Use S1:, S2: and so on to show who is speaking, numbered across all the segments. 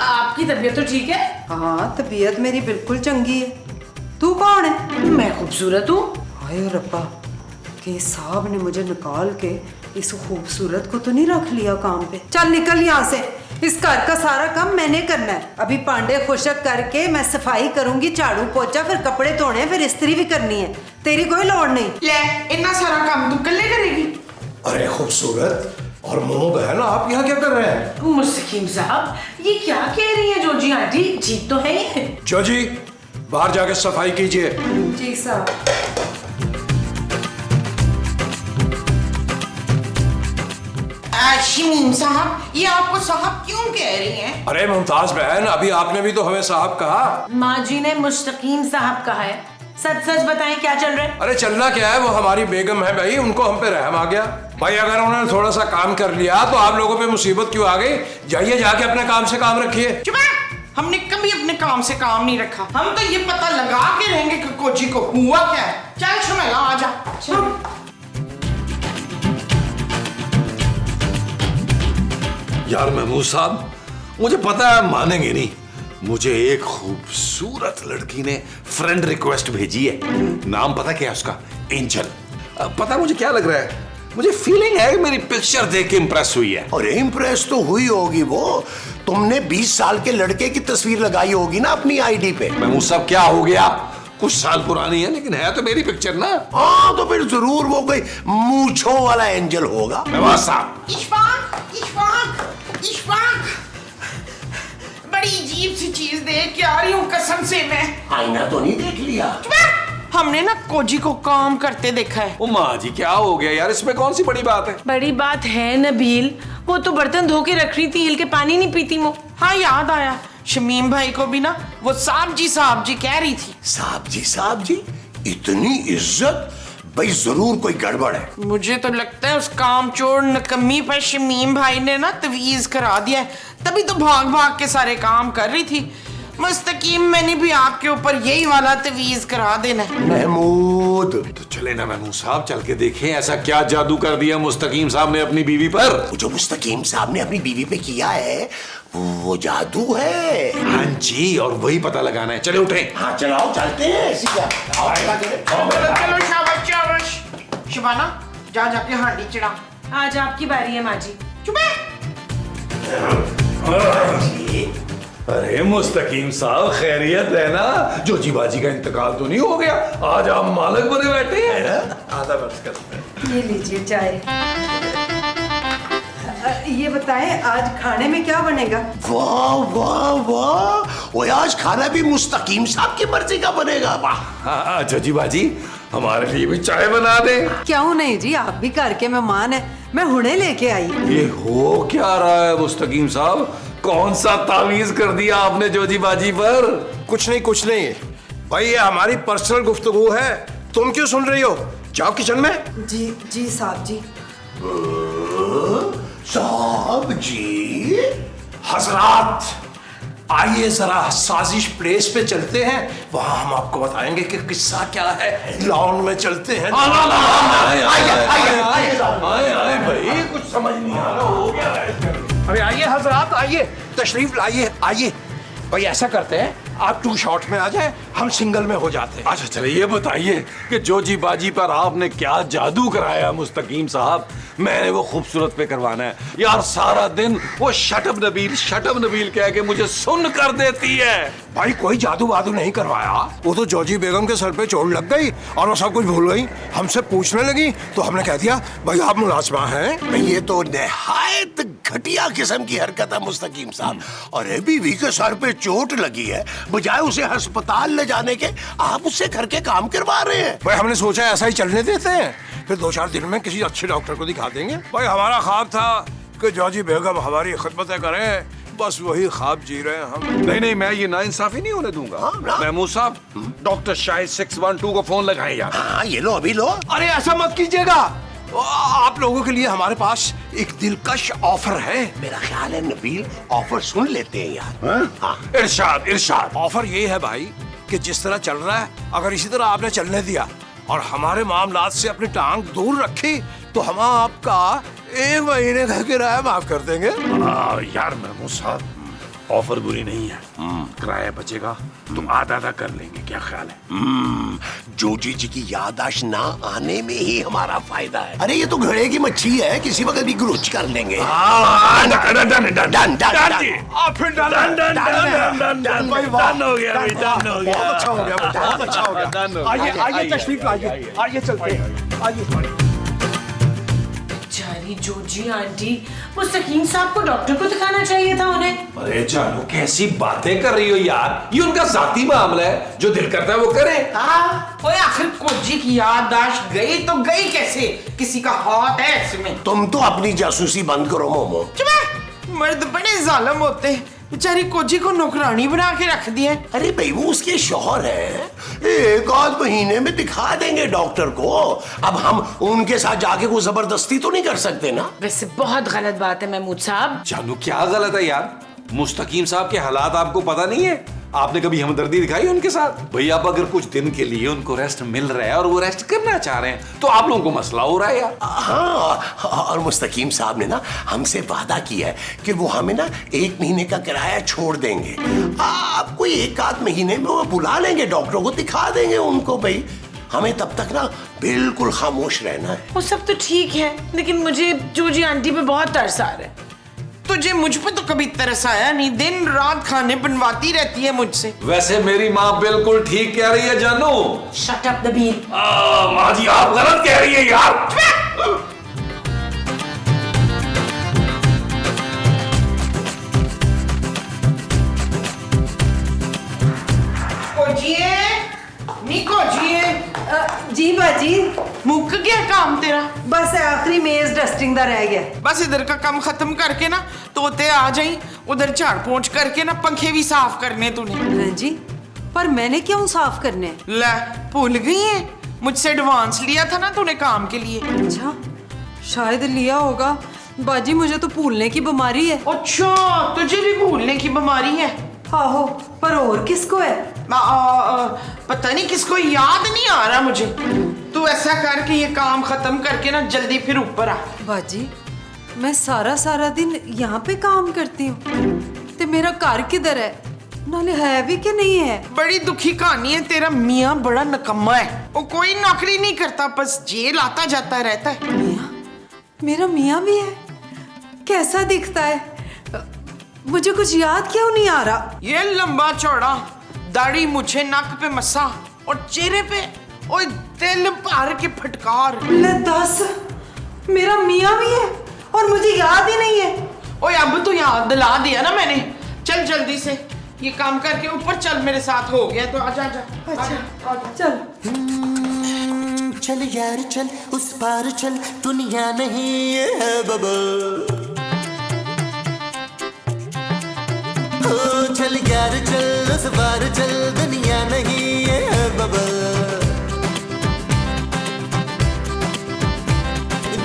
S1: आपकी तबीयत तो ठीक है?
S2: हाँ, तबीयत मेरी बिल्कुल चंगी है। तू कौन है?
S1: मैं खूबसूरत हूँ।
S2: हाय रब्बा, कि साहब ने मुझे निकाल के इस खूबसूरत को तो नहीं रख लिया काम पे। चल निकल यहाँ से, इस घर का सारा काम मैंने करना है। अभी पांडे खुशक करके मैं सफाई करूंगी, झाड़ू पोछा, फिर कपड़े धोने, फिर इस्त्री भी करनी है। तेरी कोई लोड़ नहीं।
S1: ले, इतना सारा काम तू कल्ले करेगी?
S3: अरे खूबसूरत और मोमो बहन, आप यहाँ क्या कर रहे हैं?
S1: मुस्तकीम साहब, ये क्या कह रही है जोजी आंटी? ठीक तो है ये?
S3: जोजी, बाहर जाके सफाई कीजिए।
S2: जी साहब।
S1: शमीम साहब, ये आपको साहब क्यों कह रही हैं?
S3: अरे मुमताज बहन, अभी आपने भी तो हमें साहब कहा।
S1: माँ जी ने मुस्तकीम साहब कहा है। सच सच बताएं, क्या चल रहा है?
S3: अरे चलना क्या है, वो हमारी बेगम है भाई, उनको हम पे रहम आ गया भाई। अगर उन्होंने थोड़ा सा काम कर लिया तो आप लोगों पे मुसीबत क्यों आ गई? जाइए, जाके अपने काम से काम रखिए।
S1: चुप है! हमने कभी अपने काम से काम नहीं रखा। हम तो ये पता लगा के रहेंगे कि कोची को हुआ क्या है। चल शुमेला, आजा। चल।
S4: यार महमूद साहब, मुझे पता है आप मानेंगे नहीं, मुझे एक खूबसूरत लड़की ने फ्रेंड रिक्वेस्ट भेजी है। नाम पता क्या है उसका? एंजल। पता मुझे क्या लग रहा है, मुझे फीलिंग है कि मेरी पिक्चर देख के इंप्रेस हुई है।
S5: और इम्प्रेस तो हुई होगी वो। तुमने 20 साल के लड़के की तस्वीर लगाई होगी ना अपनी आईडी पे।
S4: महमूद साहब क्या हो गया, कुछ साल पुरानी है लेकिन है तो मेरी पिक्चर ना।
S5: हाँ, तो फिर जरूर वो कोई मूंछों वाला एंजल होगा।
S4: महमूद साहब,
S1: इशफाक, इशफाक, इशफाक, बड़ी अजीब सी चीज देख के आ रही हूँ कसम से मैं।
S5: आईना तो नहीं देख लिया?
S1: हमने ना कोजी को काम करते देखा है।
S4: ओ माँ जी, क्या हो गया यार, इसमें कौन सी बड़ी बात है?
S1: बड़ी बात है नबील, वो तो बर्तन धो के रख रही थी, हिल के पानी नहीं पीती वो। हाँ याद आया, शमीम भाई को भी ना वो साहब जी कह रही थी।
S5: साहब जी, इतनी इज्जत? भाई जरूर कोई गड़बड़ है।
S1: मुझे तो लगता है उस कामचोर नकम्मी पर शमीम भाई ने ना तवीज करा दिया है, तभी तो भाग भाग के सारे काम कर रही थी। मुस्तकीम, मैंने भी आपके ऊपर यही वाला तवीज करा देना है।
S5: महमूद,
S4: तो चले ना महमूद साहब, चल के देखें ऐसा क्या जादू कर दिया मुस्तकीम साहब ने अपनी बीवी पर।
S5: वो जो मुस्तकीम साहब ने अपनी बीवी पे किया है वो जादू है।
S4: हाँ जी, और वही पता लगाना है। चले उठे।
S5: हाँ चलाओ, चलते हैं। ऐसी क्या? आओ, पता करें।
S1: चलो शाबाश शाबाश। शबाना, जा जाके हांडी चढ़ा। आज आपकी बारी है माँ जी। चुप है।
S4: अरे मुस्तकीम साहब, खैरियत है ना? जोजी बाजी का इंतकाल तो नहीं हो गया? आज आप मालिक बने बैठे हैं। आधा बस करते हैं।
S2: ये लीजिए चाय। ये बताएं, आज खाने में क्या बनेगा?
S5: वाह वाह वाह, वो आज खाना भी मुस्तकीम साहब की मर्जी का बनेगा। वाह।
S4: हाँ जोजी बाजी, हमारे लिए भी चाय बना दे।
S2: क्यों नहीं जी, आप भी घर के मेहमान हैं, मैं हुणे लेके आई।
S4: ये हो क्या रहा है मुस्तकीम साहब? कौन सा तावीज कर दिया आपने जोजी बाजी पर?
S3: कुछ नहीं भाई, ये हमारी पर्सनल गुफ्तगू है, तुम क्यों सुन रही हो? जाओ किचन में।
S2: जी साहब जी।
S5: साहब जी,
S3: हजरात, आइए जरा साजिश प्लेस पे चलते हैं, वहां हम आपको बताएंगे कि किस्सा क्या है। लॉन में चलते हैं।
S4: आए भाई, कुछ समझ नहीं आ रहा, हो गया है।
S3: अरे आइए हजरात, आइए, तशरीफ लाइए, आइए। भाई ऐसा करते हैं, आप 2 शॉट में आ जाए, हम सिंगल में हो जाते हैं।
S4: अच्छा चले, ये बताइए कि जोजी बाजी पर आपने क्या जादू कराया मुस्तकीम साहब? मैंने वो खूबसूरत पे करवाना है यार। सारा दिन वो शटअप नबील कह के मुझे सुन कर देती है।
S3: भाई कोई जादू वादू नहीं करवाया, वो तो जोजी बेगम के सर पे चोट लग गई और वो सब कुछ भूल गई, हमसे पूछने लगी तो हमने कह दिया भाई आप मुलाजमा हैं।
S5: ये तो निहायत घटिया किस्म की हरकत है मुस्तकीम साहब। और बीवी के सर पे चोट लगी है, बजाय उसे अस्पताल ले जाने के आप उससे घर के काम करवा रहे हैं।
S3: भाई हमने सोचा ऐसा ही चलने देते हैं, फिर 2-4 दिन में किसी अच्छे डॉक्टर को दिखा देंगे। भाई हमारा ख्वाब था कि जोजी बेगम हमारी खिदमतें करें, बस वही ख्वाब जी रहे हैं हम।
S4: नहीं, मैं ये नाइंसाफी नहीं होने दूंगा। महमूद साहब, डॉक्टर शाहिद 612 को फोन लगाएं यार।
S5: हाँ ये लो, अभी लो।
S3: अरे ऐसा मत कीजिएगा, आप लोगों के लिए हमारे पास एक दिलकश ऑफर है।
S5: मेरा ख्याल है नबील ऑफर सुन लेते हैं यार। हाँ।
S4: इरशाद।
S3: ऑफर ये है भाई कि जिस तरह चल रहा है, अगर इसी तरह आपने चलने दिया और हमारे मामलात से अपनी टांग दूर रखी तो हम आपका 1 महीने का किराया माफ कर देंगे।
S4: यार महमूद साहब, ऑफर बुरी नहीं है। किराया बचेगा तो आधा आधा कर लेंगे, क्या ख्याल है?
S5: जोजी जी की याददाश्त ना आने में ही हमारा फायदा है। अरे ये तो घड़े की मच्छी है, किसी वक्त भी ग्रोच कर लेंगे।
S4: डन हो गया, डन हो गया।
S5: बहुत अच्छा हो गया, बहुत अच्छा हो गया।
S3: आइए आइए तशरीफ लाइए, आइए चलते हैं, आइए।
S1: बेचारी जोजी आंटी, मुस्तकीम साहब को डॉक्टर को दिखाना चाहिए था उन्हें।
S4: अरे जानू कैसी बातें कर रही हो यार, ये उनका जाती मामला है, जो दिल करता है वो करे।
S1: ओए आखिर कोजी की याददाश्त गई तो गई कैसे? किसी का हाथ है इसमें?
S5: तुम तो अपनी जासूसी बंद करो मोमो।
S1: मर्द बड़े जालिम होते हैं, बेचारी कोजी को नौकरानी बना के रख दिया।
S5: अरे भाई वो उसके शौहर है, एक आध महीने में दिखा देंगे डॉक्टर को। अब हम उनके साथ जाके कोई जबरदस्ती तो नहीं कर सकते ना।
S1: वैसे बहुत गलत बात है महमूद साहब।
S4: जानू क्या गलत है यार, मुस्तकीम साहब के हालात आपको पता नहीं है? आपने कभी हमदर्दी दिखाई उनके साथ? भैया अब अगर कुछ दिन के लिए उनको रेस्ट मिल रहा है और वो रेस्ट करना चाह रहे हैं तो आप लोगों को मसला हो रहा है यार।
S5: हाँ, और मुस्तकीम साहब ने ना हमसे वादा किया है कि वो हमें ना 1 महीने का किराया छोड़ देंगे। आपको 1 आध महीने में वो बुला लेंगे, डॉक्टरों को दिखा देंगे उनको। भाई हमें तब तक ना बिल्कुल खामोश रहना है।
S1: वो सब तो ठीक है, लेकिन मुझे जोजी आंटी पे बहुत तरस आ रहा है। तुझे मुझ पे तो कभी तरस आया नहीं, दिन रात खाने बनवाती रहती है मुझसे।
S4: वैसे मेरी माँ बिल्कुल ठीक कह रही है जानू।
S1: Shut up Nabeel.
S4: माँ जी आप गलत कह रही है यार।
S2: जी बाजी,
S1: मुक गया काम तेरा?
S2: बस आखिरी मेज डस्टिंग दा रह गया।
S1: बस इधर का काम खत्म करके ना तोते आ जाई, उधर झाड़ पोंछ करके ना पंखे भी साफ करने तूने।
S2: हाँ जी, पर मैंने क्यों साफ करने?
S1: ले भूल गई है, मुझसे एडवांस लिया था ना तूने काम के लिए।
S2: अच्छा, शायद लिया होगा। बाजी मुझे तो भूलने की बीमारी है।
S1: अच्छा, तुझे भी भूलने की बीमारी है?
S2: आहो, पर और किसको है?
S1: पता नहीं किसको, याद नहीं आ रहा मुझे। तू ऐसा कर कि ये काम खत्म करके ना जल्दी फिर ऊपर आ।
S2: बाजी, मैं सारा दिन यहाँ पे काम करती हूँ, ते मेरा घर किधर है? नाले है भी कि नहीं है?
S1: बड़ी दुखी कहानी है। तेरा मियाँ बड़ा निकम्मा है, वो कोई नौकरी नहीं करता, बस जेल आता जाता रहता है।
S2: मियाँ? मेरा मियाँ भी है? कैसा दिखता है? मुझे कुछ याद क्यों नहीं आ रहा?
S1: ये लंबा चौड़ा, दाढ़ी मुझे, नाक पे मस्सा और चेहरे पे ओए दिल भर के फटकार।
S2: ले दस, मेरा मियाँ भी है और मुझे याद ही नहीं है।
S1: ओए अब तो याद दिला दिया ना मैंने। चल जल्दी से ये काम करके ऊपर चल, मेरे साथ हो गया तो आजा आजा।
S2: अच्छा चल।
S6: चल यार चल, उस पार चल, दुनिया नहीं ये है बबल। चल यार चल, उस पार चल, दुनिया नहीं ये है बबल।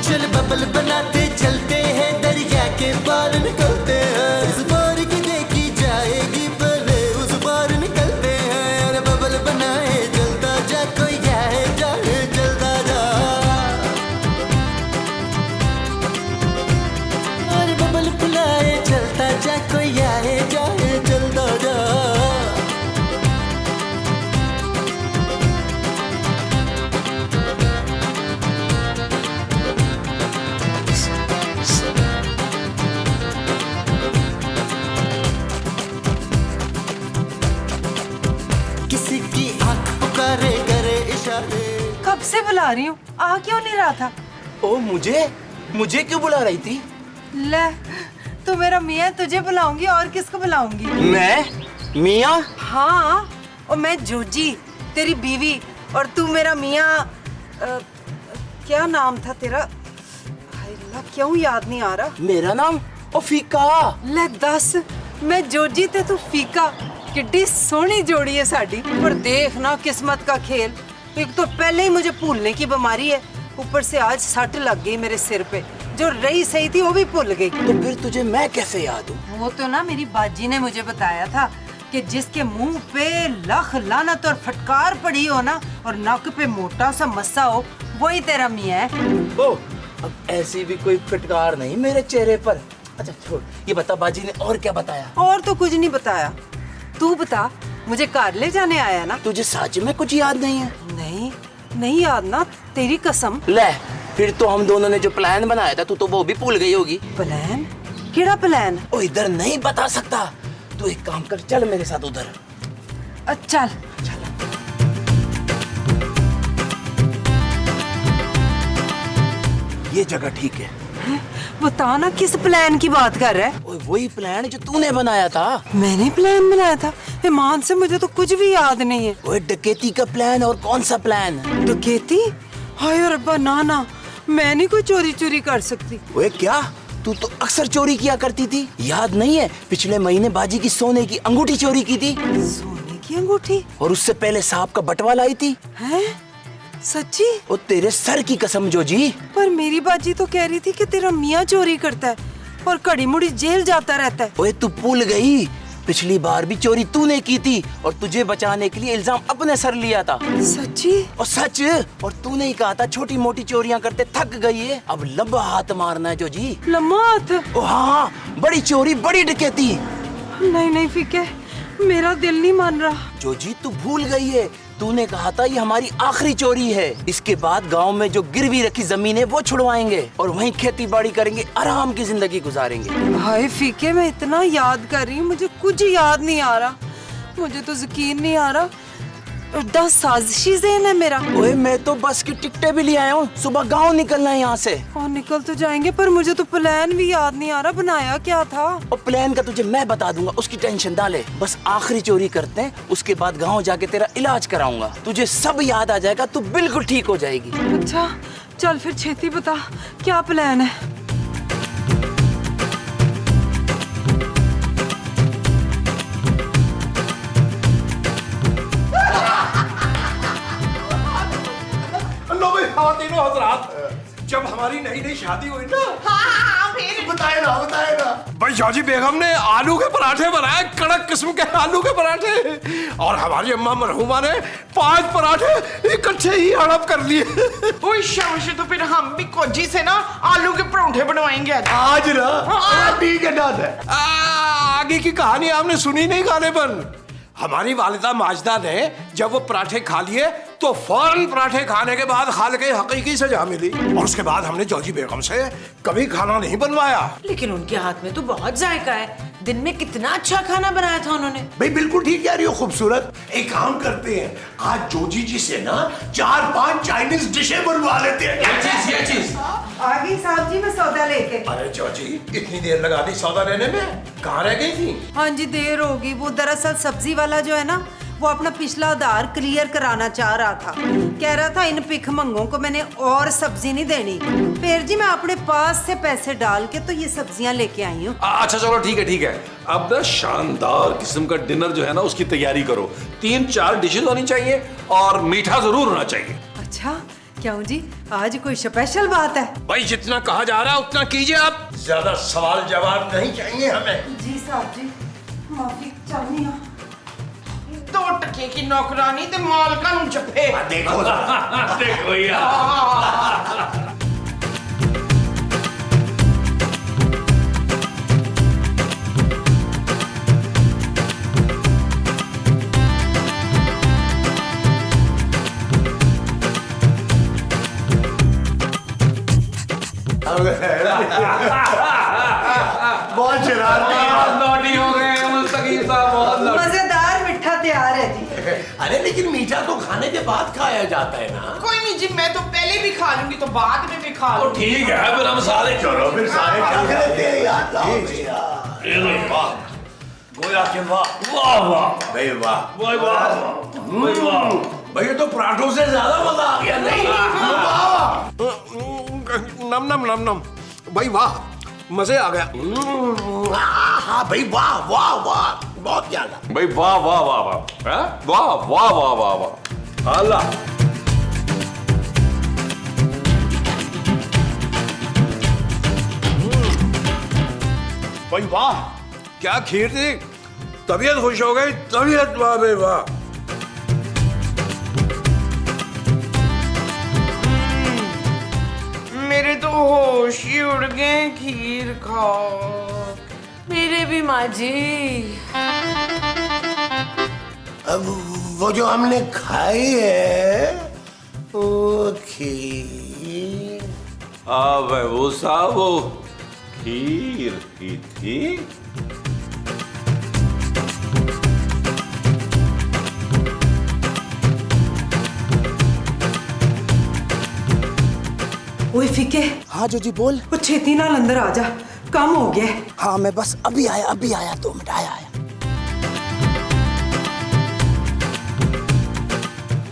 S6: चल बबल बनाते चलते हैं, दरिया के पार निकलते हैं। इस पार की देखी जाएगी पहले, उस पार निकलते हैं। अरे बबल बनाए चलता जा, कोई जाए जाए चलता जा। अरे बबल बुलाए चलता जा, कोई आए जाए चलता जा। किसी की आंख पुकारे करे इशारे।
S2: कब से बुला रही हूँ, आ क्यों नहीं रहा था?
S6: ओ मुझे क्यों बुला रही थी?
S2: ले, तू मेरा मियाँ, तुझे बुलाऊंगी और किसको बुलाऊंगी?
S6: मैं मियाँ?
S2: हाँ, और मैं जोजी तेरी बीवी, और तू मेरा मियाँ। क्या नाम था तेरा? हाय अल्लाह, क्यों याद नहीं आ रहा?
S6: मेरा नाम फीका।
S2: ले दस, मैं जोजी ते तू फीका, किड्डी सोहनी जोड़ी है साडी। पर देख ना किस्मत का खेल, एक तो पहले ही मुझे भूलने की बीमारी है, ऊपर से आज सट लग गई मेरे सिर पे, जो रही सही थी वो भी भूल गई।
S6: तो फिर तुझे मैं कैसे याद हूँ?
S2: वो तो ना मेरी बाजी ने मुझे बताया था कि जिसके मुंह पे लख लानत और फटकार पड़ी हो ना, और नाक पे मोटा सा मस्सा हो, वही तेरा मियाँ है।
S6: ओ, अब ऐसी भी कोई फटकार नहीं मेरे चेहरे पर।
S7: अच्छा छोड़, ये बता बाजी ने और क्या बताया?
S2: और तो कुछ नहीं बताया। तू बता, मुझे कार ले जाने आया ना?
S7: तुझे सच में कुछ याद नहीं है?
S2: नहीं, नहीं याद ना, तेरी कसम।
S7: ले, फिर तो हम दोनों ने जो प्लान बनाया था तू तो वो भी भूल गई होगी।
S2: प्लान? केड़ा प्लान?
S7: ओ इधर नहीं बता सकता। तू एक काम कर, चल मेरे साथ उधर।
S2: चल।
S7: ये जगह ठीक है।
S2: बता ना किस प्लान की बात कर रहा है?
S7: ओए वही प्लान जो तूने बनाया था।
S2: मैंने प्लान बनाया था? ईमान से मुझे तो कुछ भी याद नहीं है।
S7: ओए डकैती का प्लान। और कौन सा प्लान?
S2: डकैती? हाय रब्बा, ना मैं नहीं कोई चोरी कर सकती।
S7: ओए क्या, तू तो अक्सर चोरी किया करती थी, याद नहीं है? पिछले महीने बाजी की सोने की अंगूठी चोरी की थी।
S2: सोने की अंगूठी?
S7: और उससे पहले सांप का बटवा लाई थी।
S2: हैं? सच्ची?
S7: ओ तेरे सर की कसम जोजी।
S2: पर मेरी बाजी तो कह रही थी कि तेरा मियाँ चोरी करता है और कड़ी मुड़ी जेल जाता रहता है।
S7: ओए तू भूल गई, पिछली बार भी चोरी तूने की थी और तुझे बचाने के लिए इल्जाम अपने सर लिया था।
S2: सच्ची?
S7: और सच, और तूने ही कहा था छोटी मोटी चोरियां करते थक गई है, अब लंबा हाथ मारना है जोजी।
S2: लम्बा हाथ?
S7: ओ हाँ, बड़ी चोरी बड़ी डकैती।
S2: नहीं फिके, मेरा दिल नहीं मान रहा।
S7: जोजी तू भूल गई है, तूने कहा था ये हमारी आखिरी चोरी है। इसके बाद गांव में जो गिरवी रखी जमीन है वो छुड़वाएंगे और वहीं खेती बाड़ी करेंगे, आराम की जिंदगी गुजारेंगे।
S2: हाय फीके, मैं इतना याद कर रही हूँ, मुझे कुछ याद नहीं आ रहा। मुझे तो यकीन नहीं आ रहा। 10 साजिशी ज़हन है मेरा।
S7: ओए मैं तो बस की टिकटें भी ले आया हूँ, सुबह गांव निकलना है यहाँ से।
S2: और निकल तो जाएंगे, पर मुझे तो प्लान भी याद नहीं आ रहा, बनाया क्या था?
S7: और प्लान का तुझे मैं बता दूंगा, उसकी टेंशन डाले। बस आखिरी चोरी करते हैं, उसके बाद गांव जाके तेरा इलाज कराऊंगा, तुझे सब याद आ जाएगा, तू बिल्कुल ठीक हो जाएगी।
S2: अच्छा चल फिर छेती बता, क्या प्लान है?
S3: लो भाई, खातिनो हजरात, जब हमारी नई नई शादी हुई ना,
S5: बताए ना
S3: भाई जॉजी बेगम ने आलू के पराठे बनाए, कड़क किस्म के आलू के पराठे, और हमारी अम्मा मरहुमा ने 5 पराठे इकट्ठे ही हड़प कर लिए।
S1: ओए शाबाश, तो फिर हम भी कोजी से ना आलू के पराठे बनवाएंगे आज।
S5: आज ना ठीक है डन है।
S3: आगे की कहानी आपने सुनी नहीं गाने पर। हमारी वालिदा माजदा ने जब वो पराठे खा लिए तो फौरन पराठे खाने के बाद खाल के हकीकी सजा मिली, और उसके बाद हमने जॉजी बेगम से कभी खाना नहीं बनवाया।
S8: लेकिन उनके हाथ में तो बहुत जायका है, दिन में कितना अच्छा खाना बनाया था उन्होंने।
S5: भाई बिल्कुल ठीक कह रही हो खूबसूरत। एक काम करते हैं, आज जोजी जी से ना 4-5 चाइनीज डिशें बनवा लेते हैं।
S4: ये चीज
S2: आ गई साहब जी, मैं सौदा लेके।
S3: अरे जॉजी, इतनी देर लगा दी सौदा लेने में, कहाँ रह गई थी?
S2: हाँ जी, देर होगी। वो दरअसल सब्जी वाला जो है ना, वो अपना पिछला आधार क्लियर कराना चाह रहा था। कह रहा था इन भिखमंगों को मैंने और सब्जी नहीं देनी। फिर जी मैं अपने पास से पैसे डाल के तो ये सब्जियां लेके आई हूँ।
S4: अच्छा चलो ठीक है। अब ना शानदार किस्म का डिनर जो है ना उसकी तैयारी करो। 3-4 डिशेज होनी चाहिए और मीठा जरूर होना चाहिए।
S2: अच्छा क्यों जी, आज कोई स्पेशल बात है?
S3: भाई जितना कहा जा रहा है उतना कीजिए आप, ज्यादा सवाल जवाब नहीं चाहिए हमें।
S2: जी साहब जी, माफी चाहनी हूँ।
S1: 2 टके की नौकरानी ते मालका नु जप्पे।
S5: देखो
S4: देखो यार,
S5: बहुत शरारती।
S4: नॉटी हो गए मुस्तकीम साहब, बहुत
S2: मजेदार मिठा तैयार है जी।
S5: अरे लेकिन मीठा तो खाने के बाद खाया जाता है ना।
S1: कोई नहीं जी, मैं तो पहले भी खा लूंगी तो बाद में भी खा लूंगी।
S4: ठीक है, फिर हम सारे
S5: चलो फिर सारे चख लेते हैं यार। लाओ भैया।
S4: वाह
S5: गोया के वाह
S4: वाह
S5: भाई वाह
S4: वाह वाह
S5: भैया, तो पराठों से ज्यादा मजा आ गया। नहीं
S3: नम नम नम नम, भाई वाह, मजे आ गया।
S5: हाँ भाई वाह वाह वाह, बहुत ज्यादा।
S4: भाई वाह वाह वाह वाह, हैं? वाह वाह वाह वाह वाह, अल्लाह।
S3: भाई वाह, क्या खीर थी, तबीयत खुश हो गई, तबीयत वाह भाई वाह।
S1: मेरे तो होश ही उड़ गए खीर खाओ।
S8: मेरे भी माँ जी।
S5: अब वो जो हमने खाई है वो खीर।
S4: हाँ महबूब साहब, वो खीर की थी।
S2: ओए फीके,
S7: हाँ जोजी बोल।
S2: वो छेती नाल अंदर आ जा, काम हो गया है।
S7: हाँ मैं बस अभी आया 2 मिनट आया।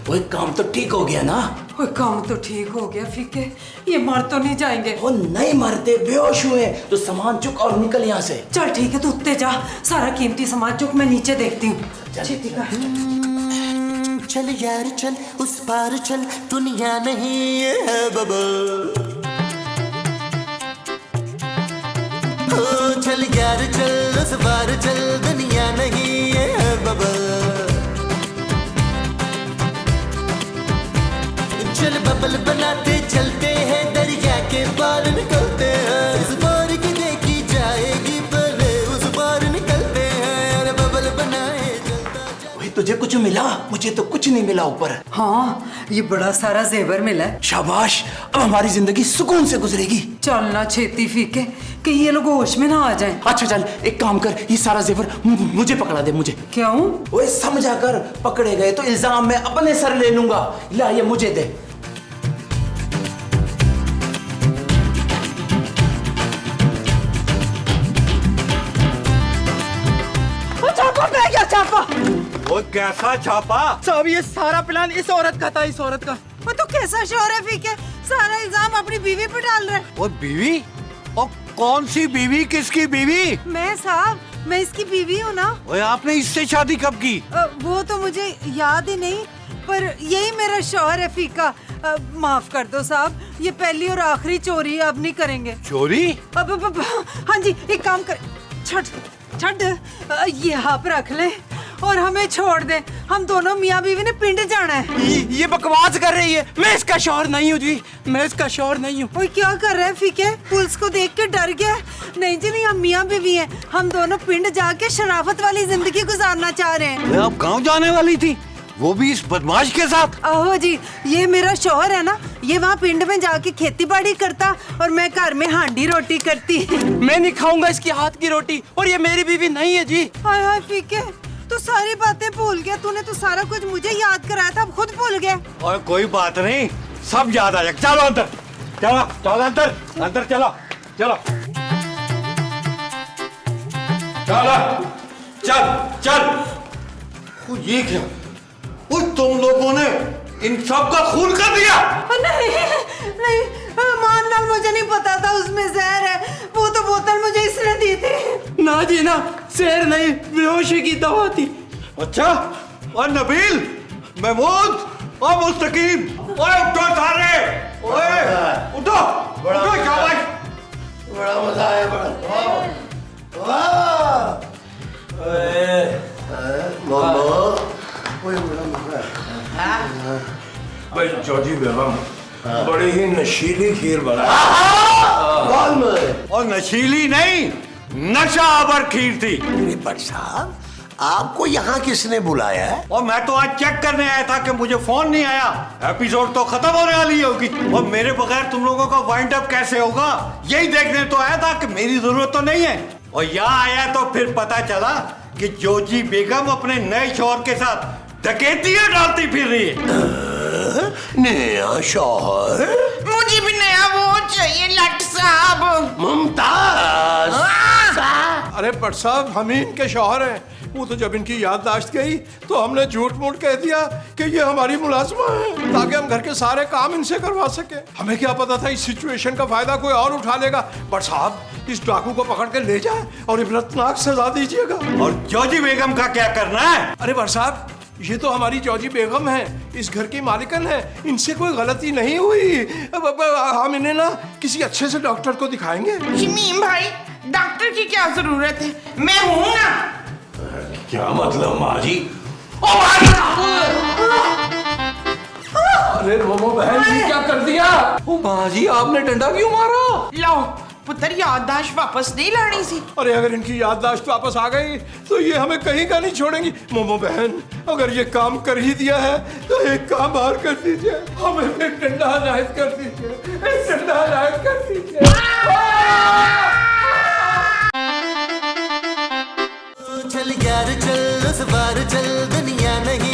S7: वो काम तो ठीक हो गया ना?
S2: ओए काम तो ठीक हो गया फीके, ये मर तो नहीं जाएंगे?
S7: वो नहीं मरते, बेहोश हुए। तो सामान चुक और निकल यहाँ से।
S2: चल ठीक है, तू उत्ते जा, सारा कीमती सामान चुक, मैं नीचे देखती हूँ। छेती का।
S6: चल यार चल, उस पार चल, दुनिया नहीं ये है बबल। ओ चल यार चल, उस पार चल, दुनिया नहीं ये है बबल। चल बबल बनाते चलते हैं, दरिया के पार निकलते हैं। इस पार की देखी जाएगी पहले, उस पार निकलते हैं। अरे बबल बनाए चलता जा।
S7: वही तुझे कुछ मिला? मुझे तो कुछ नहीं मिला ऊपर।
S2: हाँ, ये बड़ा सारा जेवर मिला है।
S7: शाबाश, अब हमारी जिंदगी सुकून से गुजरेगी।
S2: चलना छेती फीके, कहीं ये लोग होश में ना आ जाएं।
S7: अच्छा चल, एक काम कर, ये सारा जेवर मुझे पकड़ा दे। मुझे
S2: क्यों?
S7: वो समझा कर, पकड़े गए तो इल्जाम मैं अपने सर ले लूंगा। ला ये मुझे दे।
S2: छापा
S3: वो कैसा छापा?
S9: साहब ये सारा प्लान इस औरत का था, इस औरत का।
S2: वो तो कैसा शोर है फीके, सारा इल्जाम अपनी बीवी पे डाल रहा है।
S3: वो बीवी? और कौन सी बीवी? किसकी बीवी?
S2: मैं साहब, मैं इसकी बीवी हूँ ना।
S3: वो आपने इससे शादी कब की?
S2: वो तो मुझे याद ही नहीं, पर यही मेरा शौहर है फीका। माफ कर दो साहब, ये पहली और आखिरी चोरी अब नहीं करेंगे।
S3: चोरी?
S2: अब हाँ जी, एक काम कर, छट ये यहाँ पे रख ले और हमें छोड़ दे। हम दोनों मियाँ बीवी ने पिंड जाना है।
S9: ये बकवास कर रही है। मैं इसका शौहर नहीं हूँ जी, मैं इसका शौहर नहीं हूँ।
S2: ओए क्या कर रहे हैं फीके? पुलिस को देख के डर गया? नहीं जी नहीं, हम मियाँ बीवी हैं। हम दोनों पिंड जाके शराफत वाली जिंदगी गुजारना चाह रहे हैं।
S3: आप गांव जाने वाली थी, वो भी इस बदमाश के साथ?
S2: आहो जी, ये मेरा शौहर है ना, ये वहाँ पिंड में जाके खेती बाड़ी करता और मैं घर में हांडी रोटी करती।
S9: मैं नहीं खाऊंगा इसकी हाथ की रोटी, और ये मेरी बीवी नहीं है जी।
S2: हाय हाय फीके, तू सारी बातें भूल गया। तूने तो सारा कुछ मुझे याद कराया था, अब खुद भूल गया।
S3: और कोई बात नहीं, सब याद आ जाएगा। चलो अंदर, चलो अंदर, अंदर चलो, चलो
S4: चल। ये क्या? वो तुम लोगों ने इन सब का खून कर दिया?
S2: नहीं, मान नाल मुझे नहीं पता था उसमें जहर है। वो तो बोतल मुझे इसने दी थी।
S9: ना जी ना, जहर नहीं, बेहोशी की दवा थी।
S3: अच्छा, और नबील, महमूद और मुस्तकीम, ओए उठो सारे, ओए उठो, उठो शाबाश।
S5: बड़ा मजा आया, बड़ा
S3: भाई जॉर्जी बेगम बड़ी ही नशीली खीर बना, और नशीली नहीं, नशावर खीर थी।
S5: अरे भट्ट साहब, आपको यहाँ किसने बुलाया है?
S3: और मैं तो आज चेक करने आया था कि मुझे फोन नहीं आया। एपिसोड तो खत्म होने वाली होगी, और मेरे बगैर तुम लोगों का वाइंड अप कैसे होगा, यही देखने तो आया था कि मेरी जरूरत तो नहीं है। और यहाँ आया तो फिर पता चला कि जोजी बेगम अपने नए शौहर के साथ डकैतियां डालती फिर रही है।
S5: नया शौहर?
S1: मुझे भी नया वो चाहिए लट साहब।
S5: मुमताज।
S3: अरे भट्ट साहब, हम ही इनके शौहर हैं। वो तो जब इनकी याददाश्त गई तो हमने झूठ मूठ कह दिया कि ये हमारी मुलाजमा है, ताकि हम घर के सारे काम इनसे करवा सके। हमें क्या पता था इस सिचुएशन का फायदा कोई और उठा लेगा। भट्ट साहब, इस डाकू को पकड़ के ले जाए और इबरतनाक सजा दीजिएगा। और जॉजी बेगम का क्या करना है? अरे भट्ट साहब, ये तो हमारी जॉजी बेगम है, इस घर की मालिकन है, इनसे कोई गलती नहीं हुई। हम इन्हें ना किसी अच्छे से डॉक्टर को दिखाएंगे।
S1: शमीम भाई, डॉक्टर की क्या जरूरत है, मैं हूं ना।
S4: क्या मतलब माँ जी?
S3: अरे रोमो बहन जी, क्या कर दिया? ओ माँ जी, आपने डंडा क्यों मारा?
S1: लो, पुत्र याददाश्त वापस नहीं लानी सी।
S3: अरे अगर इनकी याददाश्त वापस आ गई तो ये हमें कहीं का नहीं छोड़ेंगी। मोमो बहन, अगर ये काम कर ही दिया है तो एक काम और कर दीजिए, हमें फिर डंडा अनायत कर दीजिए, एक डंडा अनायत कर दीजिए।
S6: चल यार चल, उस बार चल, दुनिया नहीं